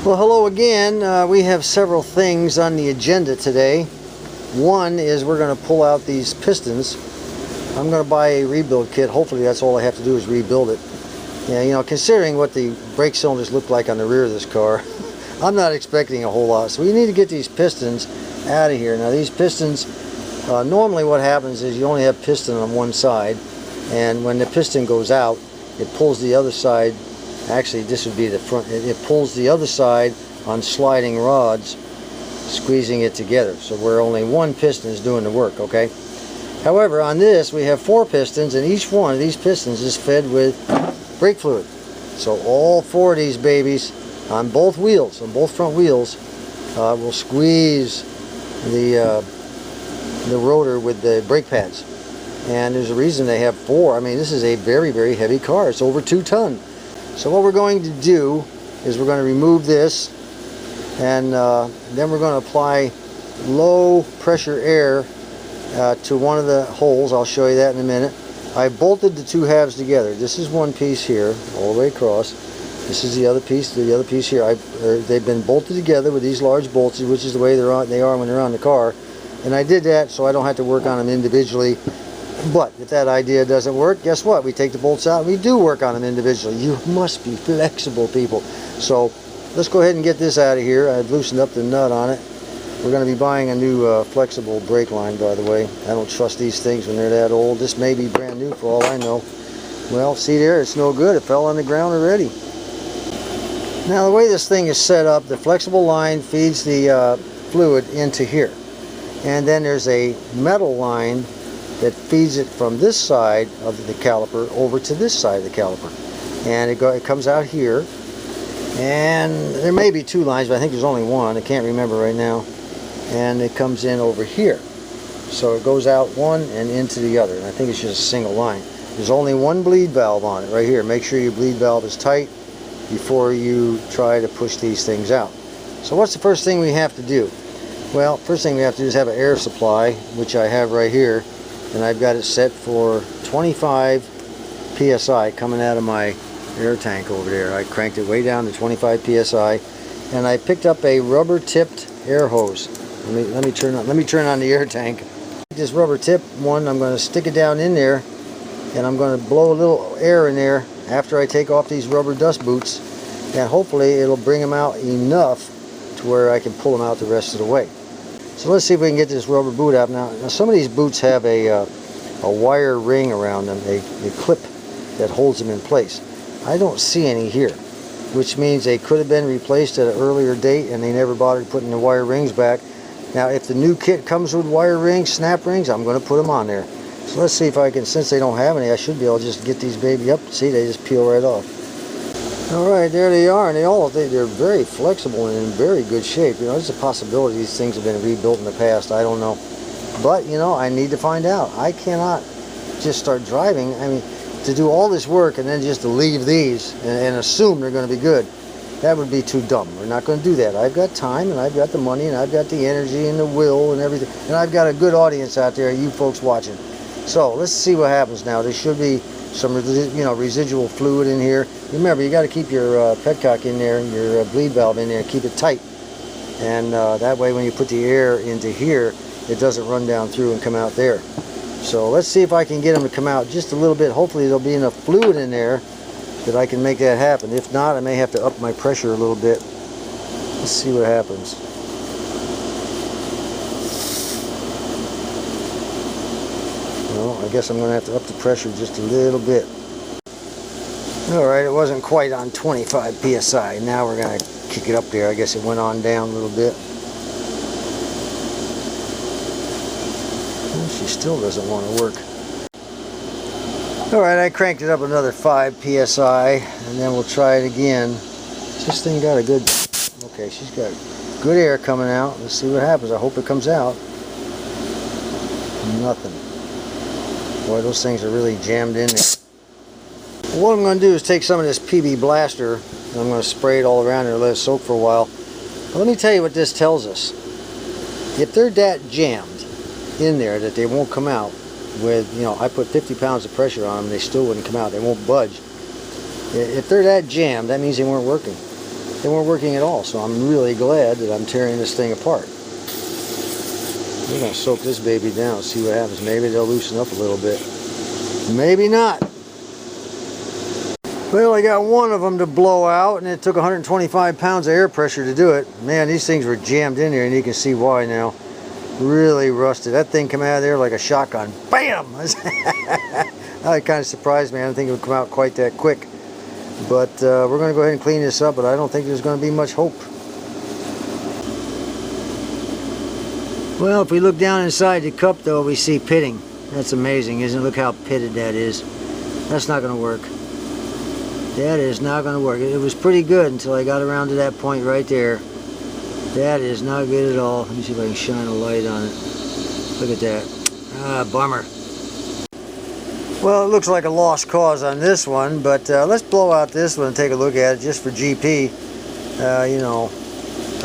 Well, hello again. We have several things on the agenda today. One is we're going to pull out these pistons. I'm going to buy a rebuild kit. Hopefully that's all I have to do is rebuild it. Yeah, you know, considering what the brake cylinders look like on the rear of this car, I'm not expecting a whole lot. So we need to get these pistons out of here. Now these pistons, normally what happens is you only have piston on one side, and when the piston goes out, it pulls the other side. Actually, this would be the front. It pulls the other side on sliding rods, squeezing it together. So where only one piston is doing the work, okay? However, on this, we have 4 pistons, and each one of these pistons is fed with brake fluid. So all 4 of these babies on both wheels, on both front wheels, will squeeze the rotor with the brake pads. And there's a reason they have 4. I mean, this is a very, very heavy car. It's over 2 tons. So what we're going to do is we're going to remove this, and then we're going to apply low pressure air to one of the holes. I'll show you that in a minute. I bolted the 2 halves together. This is one piece here all the way across. This is the other piece. The other piece here. They've been bolted together with these large bolts, which is the way they are when they're on the car. And I did that so I don't have to work on them individually. But if that idea doesn't work, guess what? We take the bolts out and we do work on them individually. You must be flexible, people. So let's go ahead and get this out of here. I've loosened up the nut on it. We're going to be buying a new flexible brake line, by the way. I don't trust these things when they're that old. This may be brand new for all I know. Well, see there, it's no good. It fell on the ground already. Now the way this thing is set up, the flexible line feeds the fluid into here. And then there's a metal line that feeds it from this side of the caliper over to this side of the caliper, and it comes out here, and there may be 2 lines, but I think there's only one. I can't remember right now. And it comes in over here, so it goes out one and into the other, and I think it's just a single line. There's only one bleed valve on it right here. Make sure your bleed valve is tight before you try to push these things out. So what's the first thing we have to do? Well, first thing we have to do is have an air supply, which I have right here. And I've got it set for 25 psi coming out of my air tank over there. I cranked it way down to 25 psi, and I picked up a rubber-tipped air hose. Let me turn on the air tank. This rubber-tipped one, I'm going to stick it down in there, and I'm going to blow a little air in there after I take off these rubber dust boots, and hopefully it'll bring them out enough to where I can pull them out the rest of the way. So let's see if we can get this rubber boot out. Now some of these boots have a wire ring around them, a clip that holds them in place. I don't see any here, which means they could have been replaced at an earlier date and they never bothered putting the wire rings back. Now if the new kit comes with wire rings, snap rings, I'm going to put them on there. So let's see if I can, since they don't have any, I should be able to just get these baby up. See, they just peel right off. Alright, there they are, and they're very flexible and in very good shape. You know, there's a possibility these things have been rebuilt in the past. I don't know. But, you know, I need to find out. I cannot just start driving. I mean, to do all this work and then just to leave these and assume they're going to be good, that would be too dumb. We're not going to do that. I've got time, and I've got the money, and I've got the energy and the will and everything. And I've got a good audience out there, you folks watching. So, let's see what happens now. There should be some, you know, residual fluid in here. Remember, you got to keep your petcock in there and your bleed valve in there and keep it tight. And that way when you put the air into here, it doesn't run down through and come out there. So let's see if I can get them to come out just a little bit. Hopefully there'll be enough fluid in there that I can make that happen. If not, I may have to up my pressure a little bit. Let's see what happens. Well, I guess I'm going to have to up the pressure just a little bit. Alright, it wasn't quite on 25 psi. Now we're going to kick it up there. I guess it went on down a little bit. Well, she still doesn't want to work. Alright, I cranked it up another 5 psi, and then we'll try it again. This thing got a good... Okay, she's got good air coming out. Let's see what happens. I hope it comes out. Nothing. Boy, those things are really jammed in there. What I'm going to do is take some of this PB Blaster, and I'm going to spray it all around there and let it soak for a while. But let me tell you what this tells us. If they're that jammed in there that they won't come out with, you know, I put 50 pounds of pressure on them, they still wouldn't come out. They won't budge. If they're that jammed, that means they weren't working. they weren't working at all. So I'm really glad that I'm tearing this thing apart. We're going to soak this baby down, see what happens. Maybe they'll loosen up a little bit. Maybe not. Well, I got one of them to blow out, and it took 125 pounds of air pressure to do it. Man, these things were jammed in there, and you can see why now. Really rusted. That thing came out of there like a shotgun. Bam! That kind of surprised me. I didn't think it would come out quite that quick. But we're going to go ahead and clean this up, but I don't think there's going to be much hope. Well, if we look down inside the cup, though, we see pitting. That's amazing, isn't it? Look how pitted that is. That's not going to work. That is not going to work. It was pretty good until I got around to that point right there. That is not good at all. Let me see if I can shine a light on it. Look at that. Ah, bummer. Well, it looks like a lost cause on this one, but let's blow out this one and take a look at it just for GP. You know,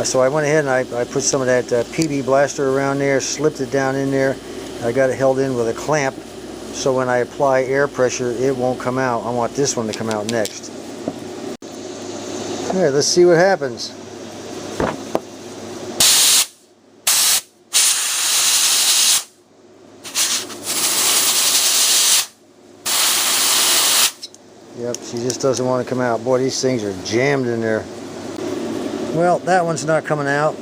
so I went ahead and I put some of that PB blaster around there, slipped it down in there. I got it held in with a clamp, so when I apply air pressure, it won't come out. I want this one to come out next. All right, let's see what happens. Yep, she just doesn't want to come out. Boy, these things are jammed in there. Well, that one's not coming out.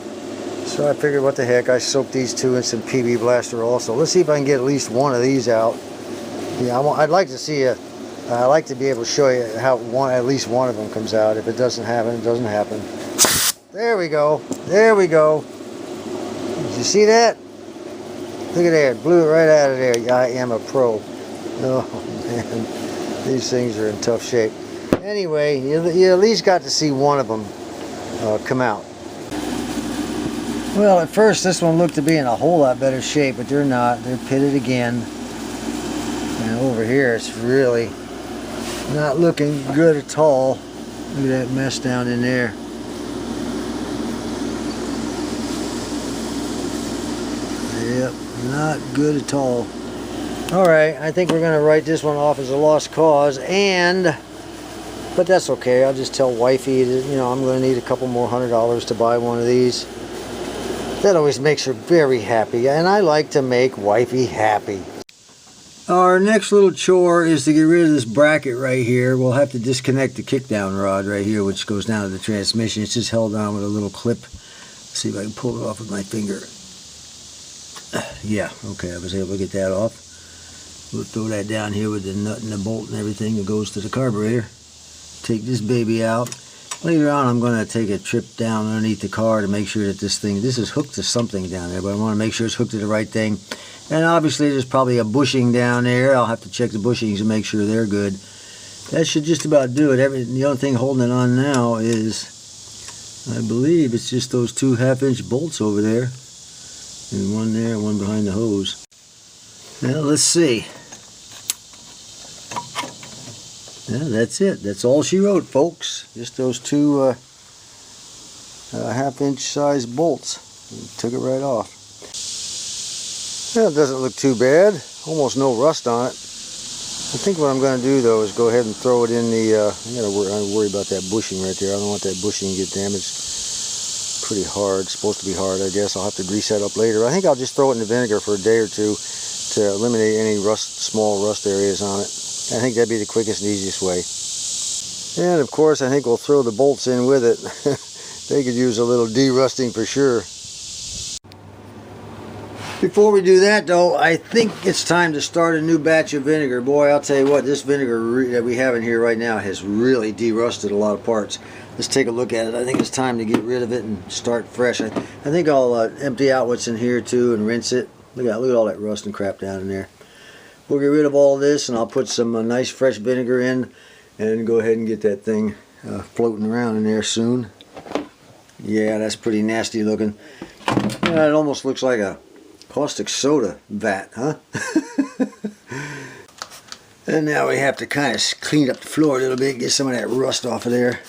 So I figured, what the heck, I soaked these two in some PB blaster also. Let's see if I can get at least one of these out. Yeah, I'd like to see I'd like to be able to show you how at least one of them comes out. If it doesn't happen, it doesn't happen. There we go. There we go. Did you see that? Look at there. It blew it right out of there. I am a pro. Oh, man. These things are in tough shape. Anyway, you at least got to see one of them come out. Well, at first this one looked to be in a whole lot better shape, but they're not. They're pitted again. And over here it's really not looking good at all. Look at that mess down in there. Yep, not good at all. Alright, I think we're going to write this one off as a lost cause, but that's okay. I'll just tell wifey that, you know, I'm going to need a couple more $100 to buy one of these. That always makes her very happy, and I like to make wifey happy. Our next little chore is to get rid of this bracket right here. We'll have to disconnect the kickdown rod right here, which goes down to the transmission. It's just held on with a little clip. Let's see if I can pull it off with my finger. Yeah, okay, I was able to get that off. We'll throw that down here with the nut and the bolt and everything that goes to the carburetor. Take this baby out. Later on, I'm going to take a trip down underneath the car to make sure that this is hooked to something down there, but I want to make sure it's hooked to the right thing. And obviously, there's probably a bushing down there. I'll have to check the bushings and make sure they're good. That should just about do it. The only thing holding it on now is, I believe, it's just those two 1/2-inch bolts over there. And one there and one behind the hose. Now, let's see. Yeah, that's it. That's all she wrote, folks. Just those two 1/2-inch size bolts. Took it right off. Well, it doesn't look too bad. Almost no rust on it. I think what I'm going to do, though, is go ahead and throw it in the... I got to worry about that bushing right there. I don't want that bushing to get damaged. Pretty hard. It's supposed to be hard, I guess. I'll have to grease that up later. I think I'll just throw it in the vinegar for a day or two to eliminate any small rust areas on it. I think that'd be the quickest and easiest way. And of course, I think we'll throw the bolts in with it. They could use a little de-rusting for sure. Before we do that, though, I think it's time to start a new batch of vinegar. Boy, I'll tell you what, this vinegar that we have in here right now has really de-rusted a lot of parts. Let's take a look at it. I think it's time to get rid of it and start fresh. I think I'll empty out what's in here too and rinse it. Look at all that rust and crap down in there. We'll get rid of all this, and I'll put some nice fresh vinegar in and go ahead and get that thing floating around in there soon. Yeah, that's pretty nasty looking. It almost looks like a caustic soda vat, huh? And now we have to kind of clean up the floor a little bit, get some of that rust off of there.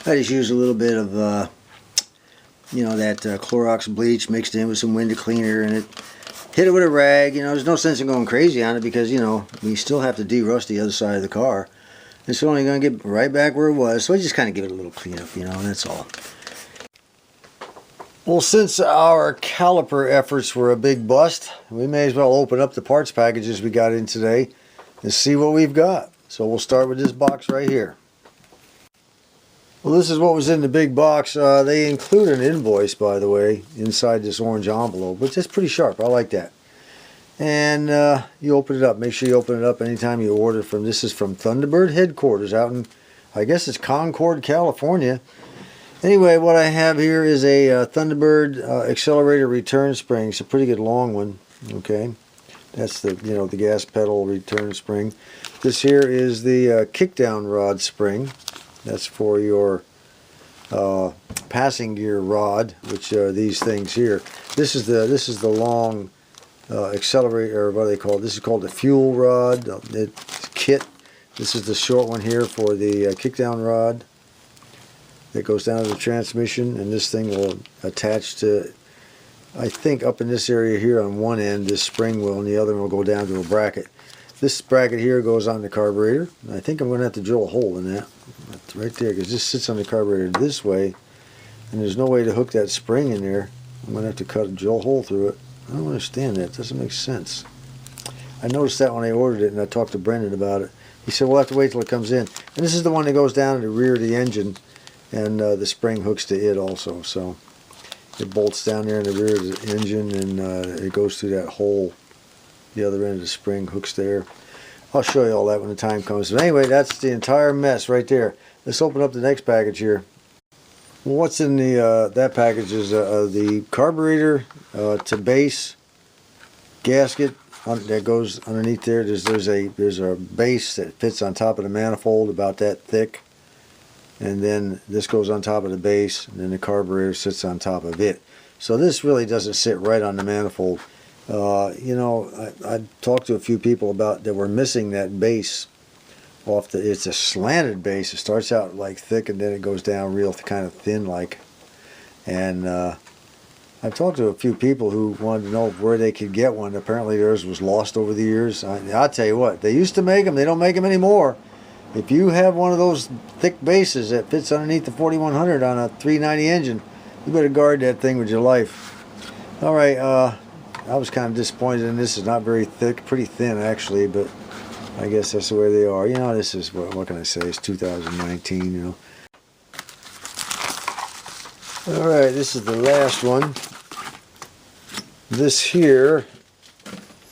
I just use a little bit of, you know, that Clorox bleach mixed in with some window cleaner, and hit it with a rag. You know, there's no sense in going crazy on it because, you know, we still have to de-rust the other side of the car. It's only going to get right back where it was, so I just kind of give it a little cleanup, you know, and that's all. Well, since our caliper efforts were a big bust, we may as well open up the parts packages we got in today and see what we've got. So we'll start with this box right here. Well, this is what was in the big box. They include an invoice, by the way, inside this orange envelope, which is pretty sharp. I like that. And you open it up. Make sure you open it up anytime you order from. This is from Thunderbird headquarters out in, I guess it's Concord, California. Anyway, what I have here is a Thunderbird accelerator return spring. It's a pretty good long one. Okay, that's the the gas pedal return spring. This here is the kickdown rod spring. That's for your passing gear rod, which are these things here. This is the long accelerator, or what they call it. This is called the fuel rod kit. This is the short one here for the kickdown rod that goes down to the transmission, and this thing will attach to, I think, up in this area here on one end, this spring will, and the other one will go down to a bracket. This bracket here goes on the carburetor. I think I'm going to have to drill a hole in that right there, because this sits on the carburetor this way, and there's no way to hook that spring in there. I'm going to have to drill a hole through it. I don't understand that. It doesn't make sense. I noticed that when I ordered it, and I talked to Brendan about it. He said we'll have to wait till it comes in. And this is the one that goes down in the rear of the engine, and the spring hooks to it also. So it bolts down there in the rear of the engine, and it goes through that hole. The other end of the spring hooks there. I'll show you all that when the time comes. But anyway, that's the entire mess right there. Let's open up the next package here. Well, what's in the that package is the carburetor to base gasket that goes underneath there. There's a base that fits on top of the manifold about that thick, and then this goes on top of the base, and then the carburetor sits on top of it. So this really doesn't sit right on the manifold. I talked to a few people about that were missing that base off the. It's a slanted base. It starts out like thick, and then it goes down real kind of thin like. And I've talked to a few people who wanted to know where they could get one. Apparently theirs was lost over the years. I'll tell you what, they used to make them. They don't make them anymore. If you have one of those thick bases that fits underneath the 4100 on a 390 engine, you better guard that thing with your life. All right. I was kind of disappointed in this. It's not very thick, pretty thin actually, but I guess that's the way they are. You know, this is, what can I say, it's 2019, you know. Alright, this is the last one. This here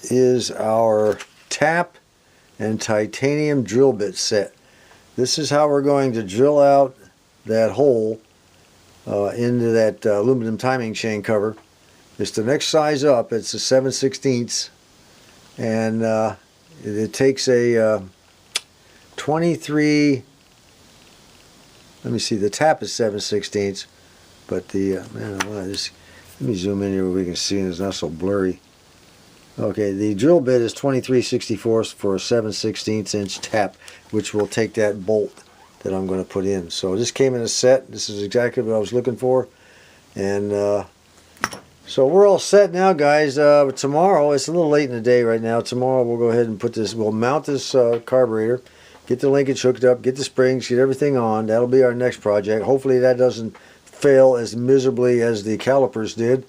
is our tap and titanium drill bit set. This is how we're going to drill out that hole into that aluminum timing chain cover. It's the next size up. It's a 7/16, and it takes a 23. Let me see. The tap is 7/16, but the let me zoom in here where we can see, and it's not so blurry. Okay, the drill bit is 23/64 for a 7/16 inch tap, which will take that bolt that I'm going to put in. So this came in a set. This is exactly what I was looking for, and so we're all set now, guys. Tomorrow, it's a little late in the day right now. Tomorrow we'll go ahead and we'll mount this carburetor, get the linkage hooked up, get the springs, get everything on. That'll be our next project. Hopefully that doesn't fail as miserably as the calipers did.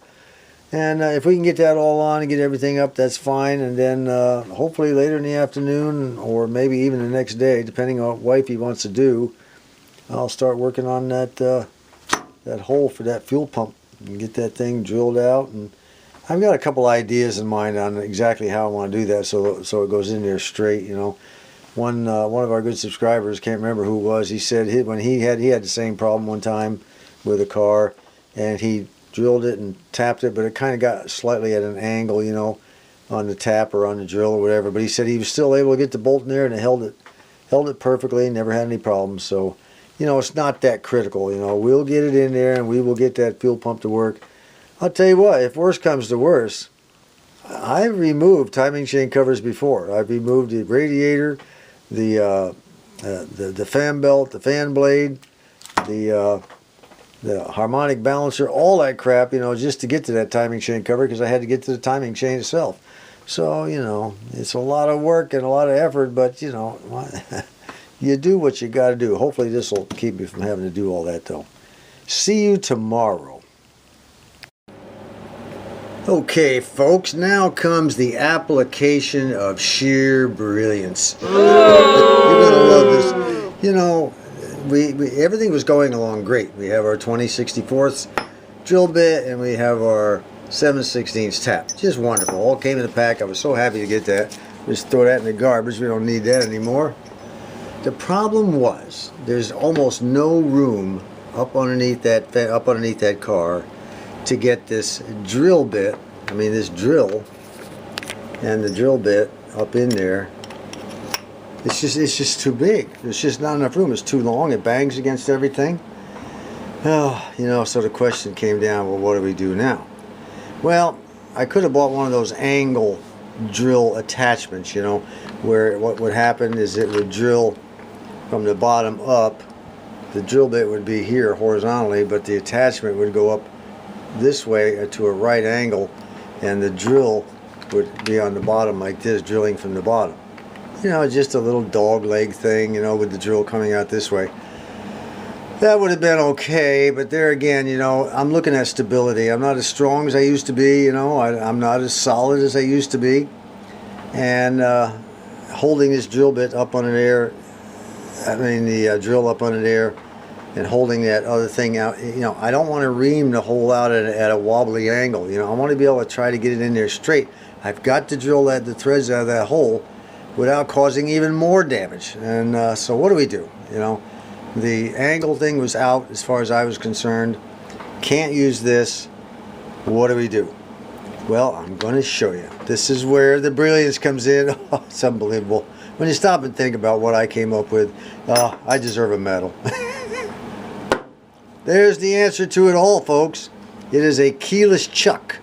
And if we can get that all on and get everything up, that's fine. And then hopefully later in the afternoon, or maybe even the next day, depending on what wifey wants to do, I'll start working on that hole for that fuel pump and get that thing drilled out. And I've got a couple ideas in mind on exactly how I want to do that, so it goes in there straight. You know, one of our good subscribers, can't remember who it was, he said when he had the same problem one time with a car, and he drilled it and tapped it, but it kind of got slightly at an angle, you know, on the tap or on the drill or whatever. But he said he was still able to get the bolt in there, and it held it perfectly, never had any problems. So, you know, it's not that critical. You know, we'll get it in there, and we will get that fuel pump to work. I'll tell you what, if worse comes to worse, I've removed timing chain covers before. I've removed the radiator, the fan belt, the fan blade, the harmonic balancer, all that crap, you know, just to get to that timing chain cover, because I had to get to the timing chain itself. So, you know, it's a lot of work and a lot of effort, but, you know, You do what you got to do. Hopefully this will keep me from having to do all that though. See you tomorrow. Okay folks, now comes the application of sheer brilliance. You're gonna love this. You know, everything was going along great. We have our 20/64 drill bit and we have our 7/16 tap. Just wonderful. All came in the pack. I was so happy to get that. Just throw that in the garbage. We don't need that anymore. The problem was there's almost no room up underneath that car to get this drill bit. I mean this drill and the drill bit up in there. It's just too big. There's just not enough room. It's too long. It bangs against everything. Oh, you know, so the question came down, well, what do we do now? Well, I could have bought one of those angle drill attachments, you know, where what would happen is it would drill from the bottom up. The drill bit would be here horizontally, but the attachment would go up this way to a right angle, and the drill would be on the bottom like this, drilling from the bottom. You know, just a little dog leg thing, you know, with the drill coming out this way. That would have been okay, but there again, you know, I'm looking at stability. I'm not as strong as I used to be, you know. I'm not as solid as I used to be. And holding this drill bit up on an air, the drill up on an air, and holding that other thing out, you know, I don't want to ream the hole out at a wobbly angle. You know, I want to be able to try to get it in there straight. I've got to drill the threads out of that hole without causing even more damage. And so what do we do? You know, the angle thing was out as far as I was concerned. Can't use this. What do we do? Well, I'm going to show you. This is where the brilliance comes in. Oh, it's unbelievable. When you stop and think about what I came up with, I deserve a medal. There's the answer to it all, folks. It is a keyless chuck.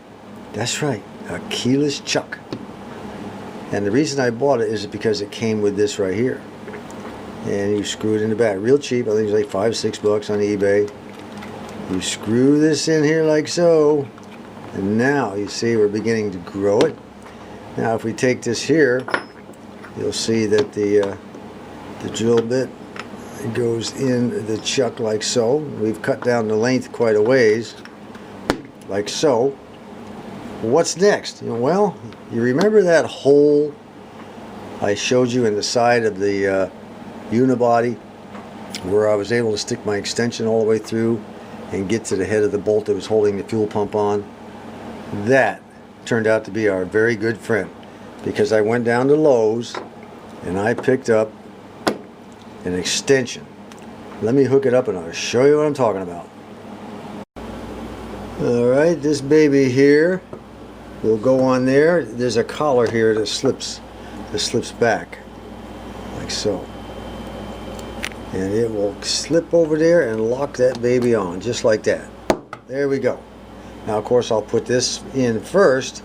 That's right, a keyless chuck. And the reason I bought it is because it came with this right here. And you screw it in the back. Real cheap. I think it's like $5-6 on eBay. You screw this in here like so. And now you see we're beginning to grow it. Now if we take this here, you'll see that the drill bit goes in the chuck like so. We've cut down the length quite a ways, like so. What's next? Well, you remember that hole I showed you in the side of the unibody where I was able to stick my extension all the way through and get to the head of the bolt that was holding the fuel pump on? That turned out to be our very good friend, because I went down to Lowe's and I picked up an extension. Let me hook it up and I'll show you what I'm talking about. Alright, this baby here will go on there. There's a collar here that slips back like so, and it will slip over there and lock that baby on just like that. There we go. Now of course I'll put this in first,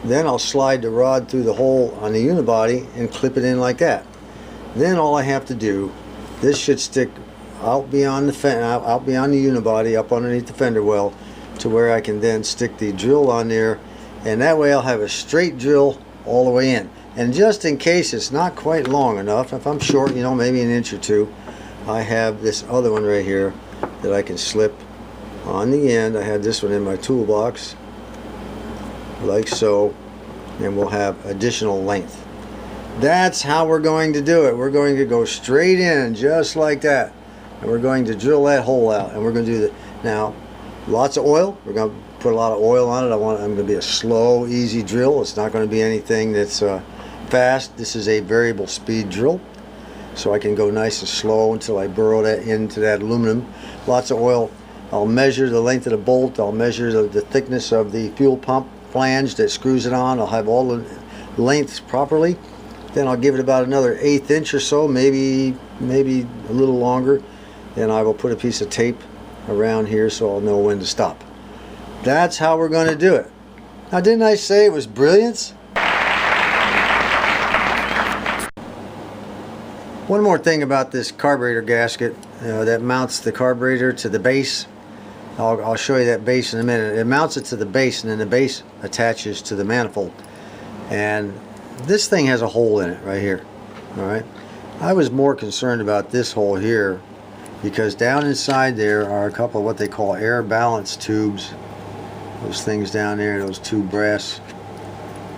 then I'll slide the rod through the hole on the unibody and clip it in like that. Then all I have to do, this should stick out beyond the unibody, up underneath the fender well, to where I can then stick the drill on there, and that way I'll have a straight drill all the way in. And just in case it's not quite long enough, if I'm short, you know, maybe an inch or two, I have this other one right here that I can slip on the end. I had this one in my toolbox like so, and we'll have additional length. That's how we're going to do it. We're going to go straight in just like that, and we're going to drill that hole out, and we're going to do that. Now, lots of oil. We're going to put a lot of oil on it. I'm going to be a slow, easy drill. It's not going to be anything that's fast. This is a variable speed drill, so I can go nice and slow until I burrow that into that aluminum. Lots of oil. I'll measure the length of the bolt. I'll measure the thickness of the fuel pump flange that screws it on. I'll have all the lengths properly. Then I'll give it about another 1/8 inch or so, maybe a little longer. Then I will put a piece of tape around here so I'll know when to stop. That's how we're going to do it. Now, didn't I say it was brilliance? One more thing about this carburetor gasket that mounts the carburetor to the base. I'll show you that base in a minute. It mounts it to the base, and then the base attaches to the manifold. And this thing has a hole in it right here. Alright, I was more concerned about this hole here, because down inside there are a couple of what they call air balance tubes. Those things down there, those two brass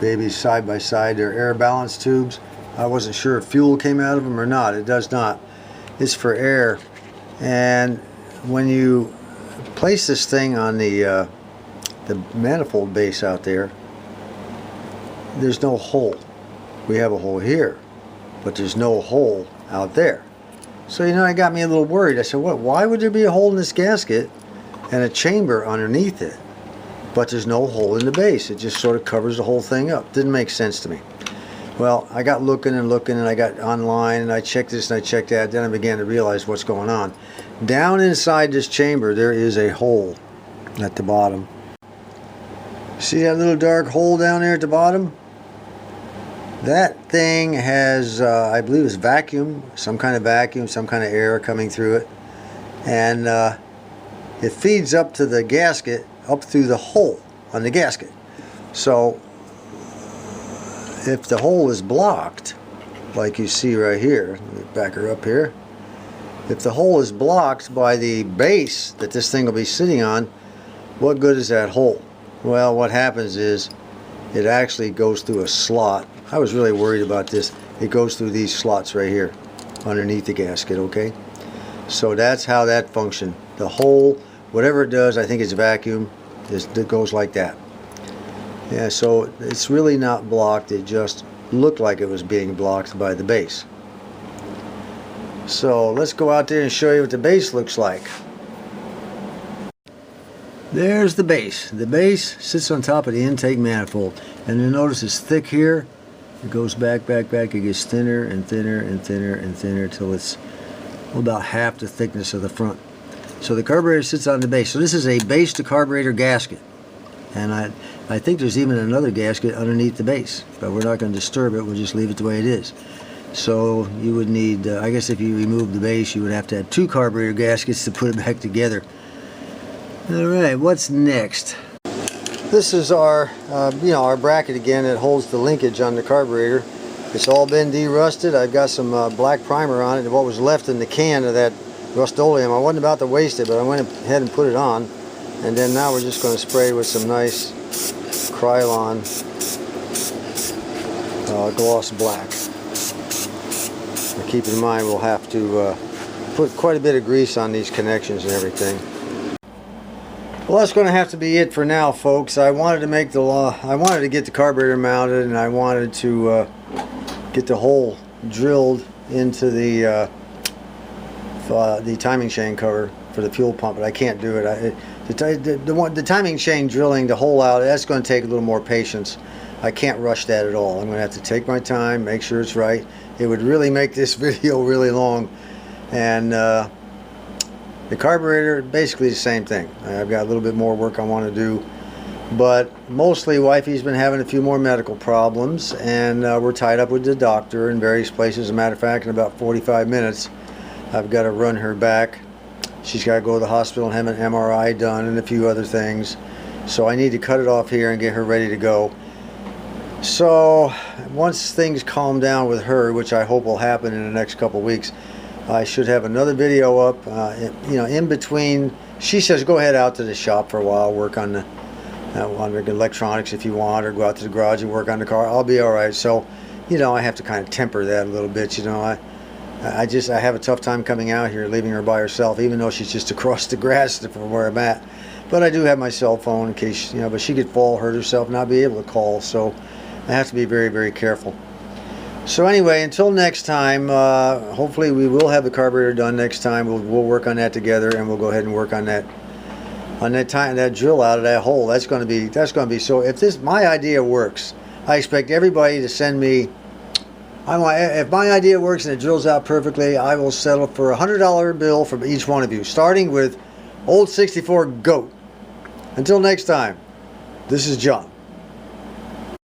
babies side by side, they're air balance tubes. I wasn't sure if fuel came out of them or not. It does not. It's for air. And when you place this thing on the manifold base out there, there's no hole. We have a hole here, but there's no hole out there. So, you know, it got me a little worried. I said, what? Why would there be a hole in this gasket and a chamber underneath it, but there's no hole in the base? It just sort of covers the whole thing up. Didn't make sense to me. Well, I got looking and looking, and I got online, and I checked this and I checked that. Then I began to realize what's going on. Down inside this chamber, there is a hole at the bottom. See that little dark hole down there at the bottom? That thing has, I believe it's vacuum, some kind of air coming through it. And it feeds up to the gasket, up through the hole on the gasket. So if the hole is blocked, like you see right here, let me back her up here. If the hole is blocked by the base that this thing will be sitting on, what good is that hole? Well, what happens is it actually goes through a slot. I was really worried about this. It goes through these slots right here underneath the gasket, okay? So that's how that functions. The hole, whatever it does, I think it's vacuum, it goes like that. Yeah, so it's really not blocked. It just looked like it was being blocked by the base. So let's go out there and show you what the base looks like. There's the base. The base sits on top of the intake manifold, and you'll notice it's thick here. It goes back. It gets thinner and thinner and thinner and thinner till it's about half the thickness of the front. So the carburetor sits on the base. So this is a base to carburetor gasket, and I think there's even another gasket underneath the base, but we're not going to disturb it. We'll just leave it the way it is. So you would need, I guess if you remove the base, you would have to have two carburetor gaskets to put it back together. Alright, what's next? This is our, our bracket again that holds the linkage on the carburetor. It's all been derusted. I've got some black primer on it, and what was left in the can of that Rust-Oleum. I wasn't about to waste it, but I went ahead and put it on. And then now we're just going to spray with some nice Krylon gloss black. But keep in mind we'll have to put quite a bit of grease on these connections and everything. Well, that's going to have to be it for now, folks. I wanted to make I wanted to get the carburetor mounted, and I wanted to get the hole drilled into the timing chain cover for the fuel pump, but I can't do it. The timing chain drilling the hole out, that's going to take a little more patience. I can't rush that at all. I'm going to have to take my time, make sure it's right. It would really make this video really long. And the carburetor, basically the same thing. I've got a little bit more work I want to do, but mostly wifey's been having a few more medical problems, and we're tied up with the doctor in various places. As a matter of fact, in about 45 minutes I've got to run her back. She's got to go to the hospital and have an MRI done and a few other things, so I need to cut it off here and get her ready to go. So once things calm down with her, which I hope will happen in the next couple weeks, I should have another video up, in between. She says go ahead out to the shop for a while, work on the electronics if you want, or go out to the garage and work on the car. I'll be alright. So, I have to kind of temper that a little bit. I have a tough time coming out here, leaving her by herself, even though she's just across the grass from where I'm at. But I do have my cell phone in case, but she could fall, hurt herself, and not be able to call. So I have to be very, very careful. So anyway, until next time, hopefully we will have the carburetor done next time. We'll work on that together, and we'll go ahead and work on that drill out of that hole. That's going to be so. If my idea works, I expect everybody to send me. If my idea works and it drills out perfectly, I will settle for a $100 bill from each one of you, starting with old 64 GOAT. Until next time, this is John.